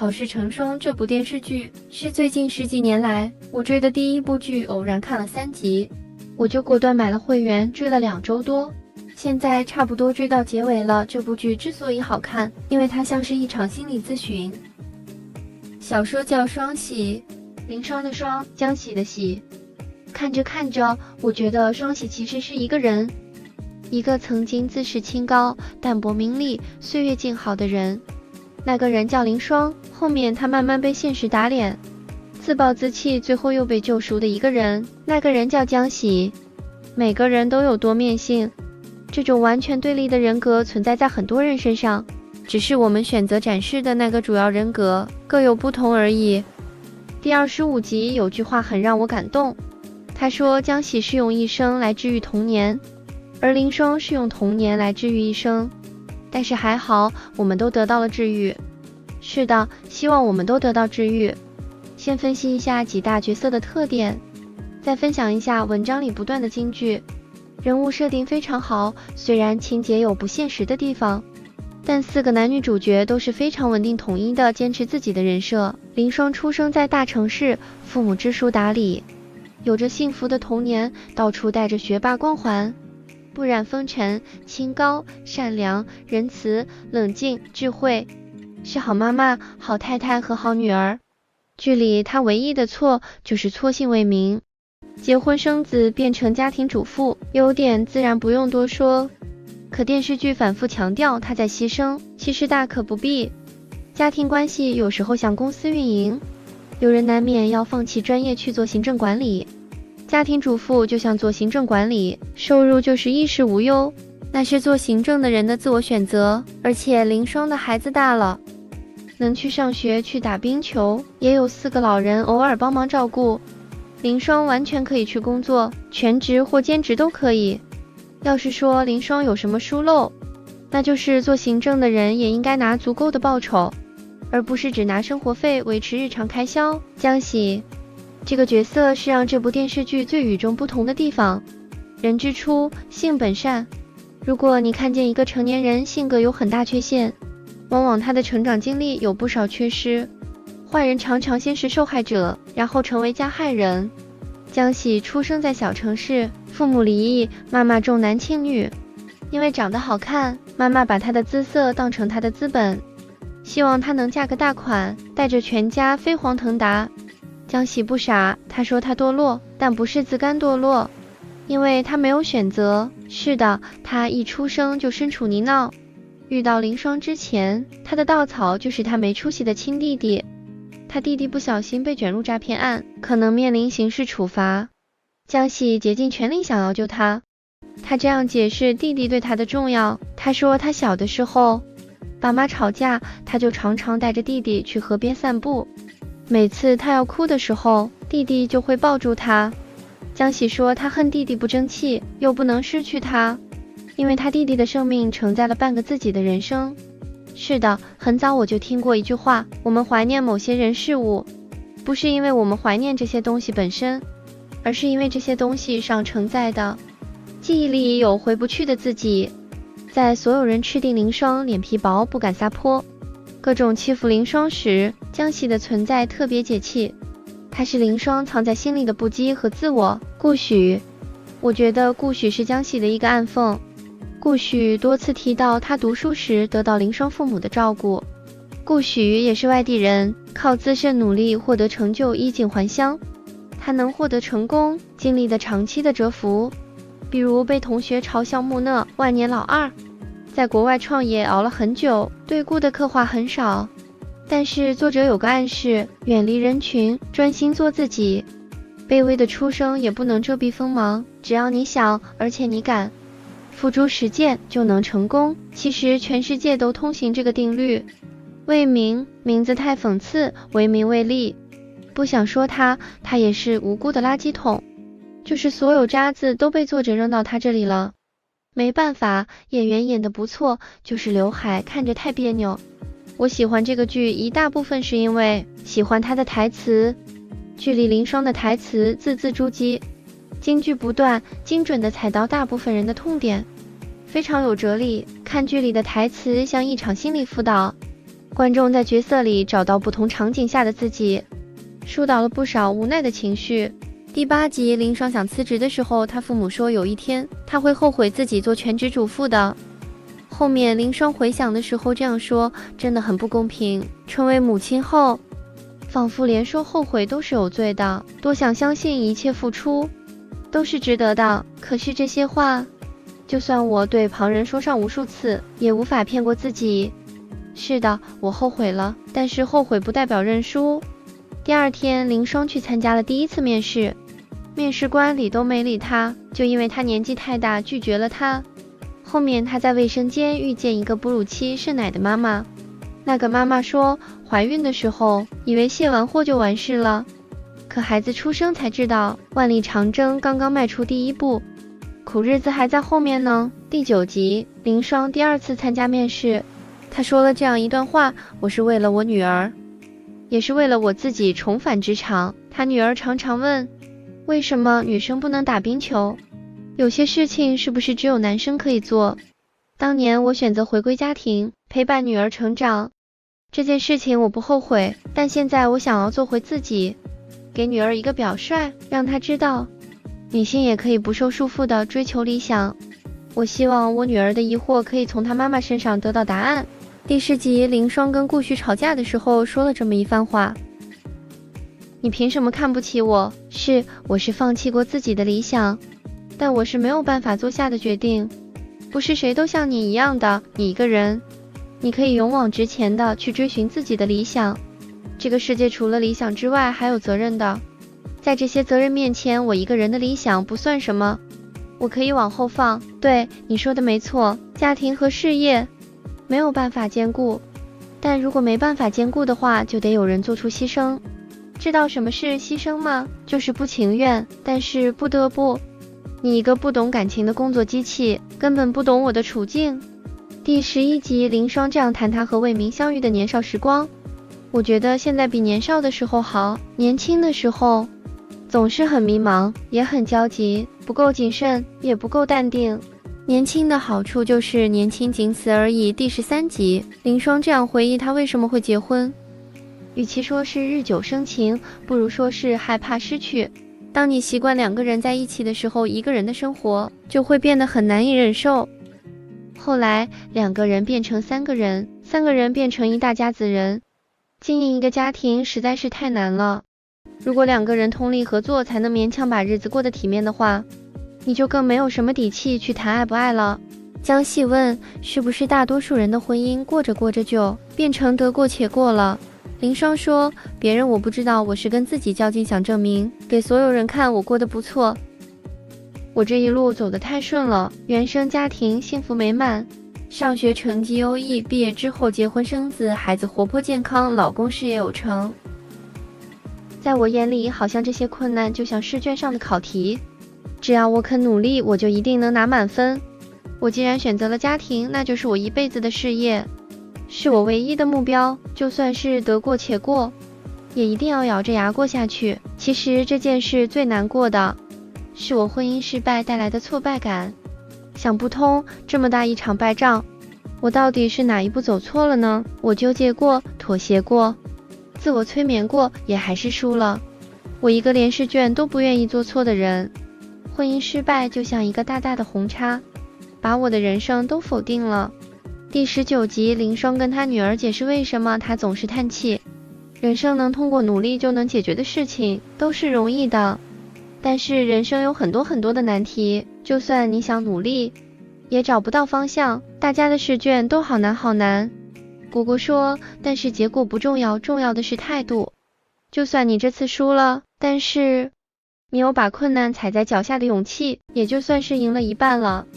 好事成双》这部电视剧是最近10几年来我追的第一部剧，偶然看了3集，我就果断买了会员，追了2周多，现在差不多追到结尾了。这部剧之所以好看，因为它像是一场心理咨询。小说叫《双喜》，凌霜的霜，江喜的喜。看着看着，我觉得双喜其实是一个人，一个曾经自视清高、淡泊名利、岁月静好的人。那个人叫凌霜，后面他慢慢被现实打脸，自暴自弃，最后又被救赎的一个人。那个人叫江喜。每个人都有多面性，这种完全对立的人格存在在很多人身上，只是我们选择展示的那个主要人格各有不同而已。第25集有句话很让我感动，他说江喜是用一生来治愈童年，而凌霜是用童年来治愈一生。但是还好，我们都得到了治愈。是的，希望我们都得到治愈。先分析一下几大角色的特点，再分享一下文章里不断的金句。人物设定非常好，虽然情节有不现实的地方，但4个男女主角都是非常稳定统一的坚持自己的人设。凌霜出生在大城市，父母知书达理，有着幸福的童年，到处带着学霸光环，不染风尘，清高、善良、仁慈、冷静、智慧，是好妈妈、好太太和好女儿。剧里她唯一的错就是错信为民，结婚生子变成家庭主妇，优点自然不用多说。可电视剧反复强调她在牺牲，其实大可不必。家庭关系有时候像公司运营，有人难免要放弃专业去做行政管理。家庭主妇就像做行政管理，收入就是衣食无忧，那是做行政的人的自我选择。而且凌霜的孩子大了，能去上学，去打冰球，也有4个老人偶尔帮忙照顾。凌霜完全可以去工作，全职或兼职都可以。要是说凌霜有什么疏漏，那就是做行政的人也应该拿足够的报酬，而不是只拿生活费维持日常开销。江喜这个角色是让这部电视剧最与众不同的地方。人之初，性本善。如果你看见一个成年人性格有很大缺陷，往往他的成长经历有不少缺失。坏人常常先是受害者，然后成为加害人。江喜出生在小城市，父母离异，妈妈重男轻女。因为长得好看，妈妈把她的姿色当成她的资本，希望她能嫁个大款，带着全家飞黄腾达。江喜不傻，他说他堕落，但不是自甘堕落，因为他没有选择。是的，他一出生就身处泥淖。遇到凌霜之前，他的稻草就是他没出息的亲弟弟。他弟弟不小心被卷入诈骗案，可能面临刑事处罚。江喜竭尽全力想要救他。他这样解释弟弟对他的重要。他说他小的时候，爸妈吵架，他就常常带着弟弟去河边散步。每次他要哭的时候，弟弟就会抱住他。江喜说他恨弟弟不争气，又不能失去他，因为他弟弟的生命承载了半个自己的人生。是的，很早我就听过一句话，我们怀念某些人事物，不是因为我们怀念这些东西本身，而是因为这些东西上承载的记忆里有回不去的自己。在所有人吃定凌霜脸皮薄不敢撒泼，各种欺负凌霜时，江喜的存在特别解气。他是凌霜藏在心里的不羁和自我。顾许，我觉得顾许是江喜的一个暗讽。顾许多次提到他读书时得到凌霜父母的照顾。顾许也是外地人，靠自身努力获得成就，衣锦还乡。他能获得成功，经历的长期的蛰伏，比如被同学嘲笑木讷、万年老二，在国外创业熬了很久，对顾的刻画很少。但是作者有个暗示，远离人群，专心做自己。卑微的出生也不能遮蔽锋芒，只要你想，而且你敢，付诸实践就能成功。其实全世界都通行这个定律。为名，名字太讽刺，为名为利。不想说他也是无辜的垃圾桶，就是所有渣子都被作者扔到他这里了。没办法，演员演得不错，就是刘海看着太别扭。我喜欢这个剧一大部分是因为喜欢他的台词。剧里凌霜的台词字字珠玑，金句不断，精准地踩到大部分人的痛点，非常有哲理。看剧里的台词像一场心理辅导，观众在角色里找到不同场景下的自己，疏导了不少无奈的情绪。第8集，林双想辞职的时候，他父母说有一天他会后悔自己做全职主妇的。后面林双回想的时候这样说，真的很不公平。成为母亲后，仿佛连说后悔都是有罪的，多想相信一切付出都是值得的。可是这些话，就算我对旁人说上无数次，也无法骗过自己。是的，我后悔了，但是后悔不代表认输。第2天，林双去参加了第1次面试，面试官理都没理他，就因为他年纪太大拒绝了他。后面他在卫生间遇见一个哺乳期剩奶的妈妈，那个妈妈说怀孕的时候以为卸完货就完事了，可孩子出生才知道万里长征刚刚迈出第1步，苦日子还在后面呢。第9集，林双第2次参加面试，他说了这样一段话：我是为了我女儿，也是为了我自己重返职场。他女儿常常问，为什么女生不能打冰球？有些事情是不是只有男生可以做？当年我选择回归家庭，陪伴女儿成长，这件事情我不后悔，但现在我想要做回自己，给女儿一个表率，让她知道女性也可以不受束缚地追求理想。我希望我女儿的疑惑可以从她妈妈身上得到答案。第10集，林双跟顾旭吵架的时候说了这么一番话：你凭什么看不起我？我是放弃过自己的理想，但我是没有办法做下的决定。不是谁都像你一样的，你一个人，你可以勇往直前的去追寻自己的理想。这个世界除了理想之外还有责任的，在这些责任面前，我一个人的理想不算什么，我可以往后放。对，你说的没错，家庭和事业没有办法兼顾，但如果没办法兼顾的话，就得有人做出牺牲。知道什么是牺牲吗？就是不情愿，但是不得不。你一个不懂感情的工作机器，根本不懂我的处境。第11集，林双这样谈他和魏明相遇的年少时光。我觉得现在比年少的时候好，年轻的时候总是很迷茫，也很焦急，不够谨慎，也不够淡定。年轻的好处就是年轻仅此而已。第13集，林双这样回忆他为什么会结婚，与其说是日久生情，不如说是害怕失去。当你习惯2个人在一起的时候，一个人的生活就会变得很难以忍受。后来2个人变成3个人，3个人变成一大家子人，经营一个家庭实在是太难了。如果2个人通力合作才能勉强把日子过得体面的话，你就更没有什么底气去谈爱不爱了。江细问，是不是大多数人的婚姻过着过着就变成得过且过了？林双说，别人我不知道，我是跟自己较劲，想证明给所有人看我过得不错。我这一路走得太顺了，原生家庭幸福美满，上学成绩优异，毕业之后结婚生子，孩子活泼健康，老公事业有成。在我眼里，好像这些困难就像试卷上的考题，只要我肯努力，我就一定能拿满分。我既然选择了家庭，那就是我一辈子的事业，是我唯一的目标，就算是得过且过，也一定要咬着牙过下去。其实这件事最难过的是我婚姻失败带来的挫败感，想不通，这么大一场败仗，我到底是哪一步走错了呢？我纠结过，妥协过，自我催眠过，也还是输了。我一个连试卷都不愿意做错的人，婚姻失败就像一个大大的红叉，把我的人生都否定了。第19集，林双跟他女儿解释为什么他总是叹气。人生能通过努力就能解决的事情都是容易的，但是人生有很多很多的难题，就算你想努力，也找不到方向。大家的试卷都好难好难。果果说，但是结果不重要，重要的是态度。就算你这次输了，但是你有把困难踩在脚下的勇气，也就算是赢了一半了。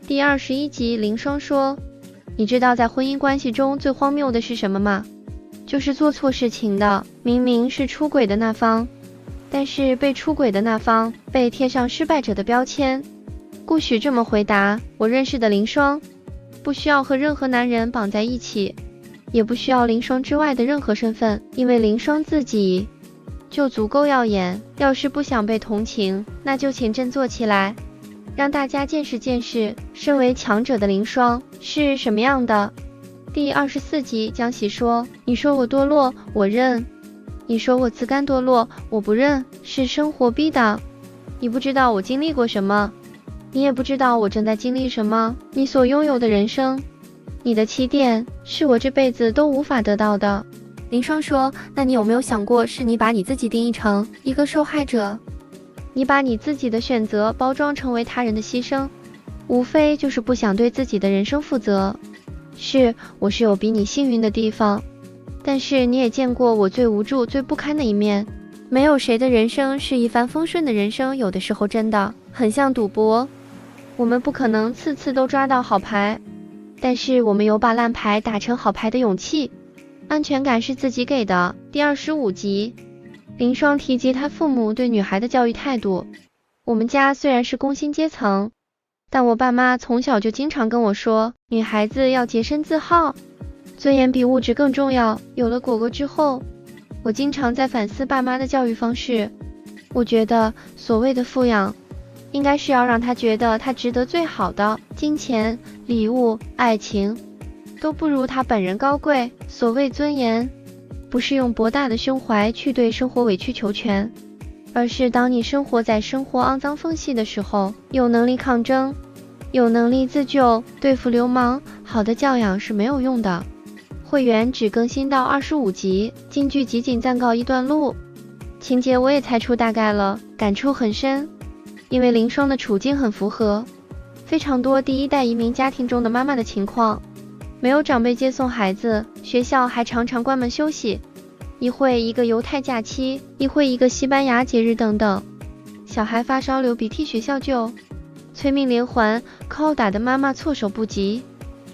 第21集，林双说，你知道在婚姻关系中最荒谬的是什么吗？就是做错事情的，明明是出轨的那方，但是被出轨的那方被贴上失败者的标签。顾许这么回答，我认识的林双不需要和任何男人绑在一起，也不需要林双之外的任何身份，因为林双自己就足够耀眼。要是不想被同情，那就请振作起来，让大家见识见识身为强者的林双是什么样的。第24集，江喜说：“你说我堕落，我认；你说我自甘堕落，我不认，是生活逼的。你不知道我经历过什么，你也不知道我正在经历什么。你所拥有的人生，你的起点，是我这辈子都无法得到的。”林双说：“那你有没有想过，是你把你自己定义成一个受害者？你把你自己的选择包装成为他人的牺牲，无非就是不想对自己的人生负责。是，我是有比你幸运的地方，但是你也见过我最无助、最不堪的一面。没有谁的人生是一帆风顺的人生，有的时候真的很像赌博。我们不可能次次都抓到好牌，但是我们有把烂牌打成好牌的勇气。安全感是自己给的。”第25集，林双提及他父母对女孩的教育态度。我们家虽然是工薪阶层，但我爸妈从小就经常跟我说，女孩子要洁身自好，尊严比物质更重要。有了果果之后，我经常在反思爸妈的教育方式。我觉得所谓的富养，应该是要让他觉得他值得最好的，金钱、礼物、爱情都不如他本人高贵。所谓尊严，不是用博大的胸怀去对生活委曲求全，而是当你生活在生活肮脏缝隙的时候，有能力抗争，有能力自救。对付流氓，好的教养是没有用的。会员只更新到25集，京剧集锦暂告一段落。情节我也猜出大概了，感触很深，因为林双的处境很符合非常多第一代移民家庭中的妈妈的情况。没有长辈接送孩子，学校还常常关门休息，一会一个犹太假期，一会一个西班牙节日等等。小孩发烧流鼻涕，学校救，催命连环，call打的妈妈措手不及。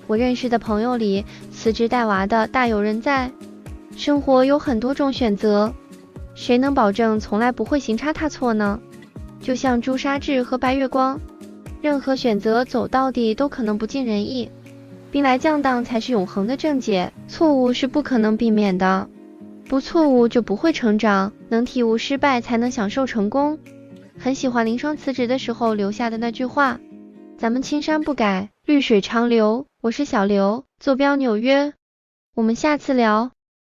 我认识的朋友里，辞职带娃的大有人在。生活有很多种选择，谁能保证从来不会行差踏错呢？就像朱砂痣和白月光，任何选择走到底都可能不尽人意。兵来将挡才是永恒的正解，错误是不可能避免的，不错误就不会成长，能体悟失败才能享受成功。很喜欢林双辞职的时候留下的那句话：咱们青山不改，绿水长流。我是小刘，坐标纽约，我们下次聊。